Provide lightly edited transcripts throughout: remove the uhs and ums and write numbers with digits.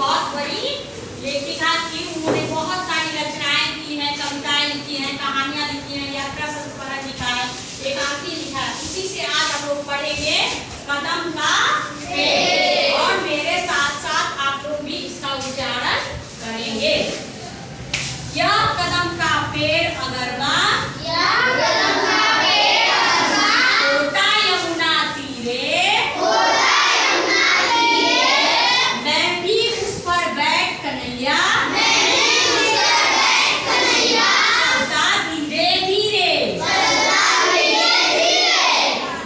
बहुत बड़ी लेखिका थी। उन्होंने बहुत सारी रचनाएं की हैं, कविताएं लिखी हैं, कहानियां लिखी हैं, यात्रा संस्मरण लिखा है, एकांकी लिखा है। उसी से आज हम लोग पढ़ेंगे कदम का पेड़, और मेरे साथ साथ आप लोग भी इसका उच्चारण करेंगे। यह कदम का पेड़ अगरवा, होता यमुना तीरे, मैं भी उस पर बैठ कन्हैया, चलता धीरे धीरे,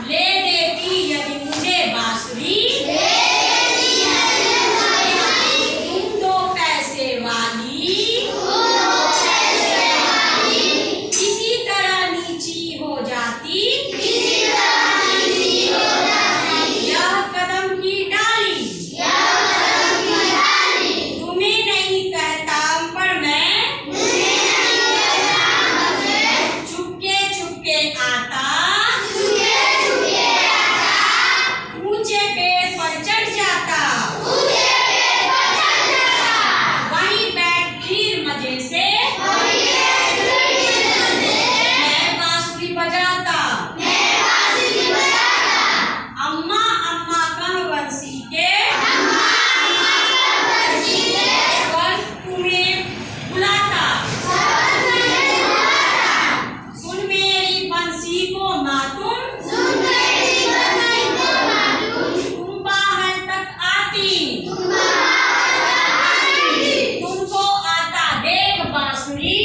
ले देती यदि मुझे बांसुरी, तुम दो पैसे वाली, किसी तरह नीची हो जाती, यह कदम की डाली, तुम्हें नहीं कहता पर मैं, चुपके चुपके आता, ऊंचे पेड़ पर चढ़ जाता, वहीं बैठ फिर मजे से मैं बांसुरी बजाता। अम्मा अम्मा कह बंसी के स्वर तुम्हें बुलाता, सुन मेरी बंसी को मातूम, तुम बाहर तक आती, तुमको आता देख बांसुरी,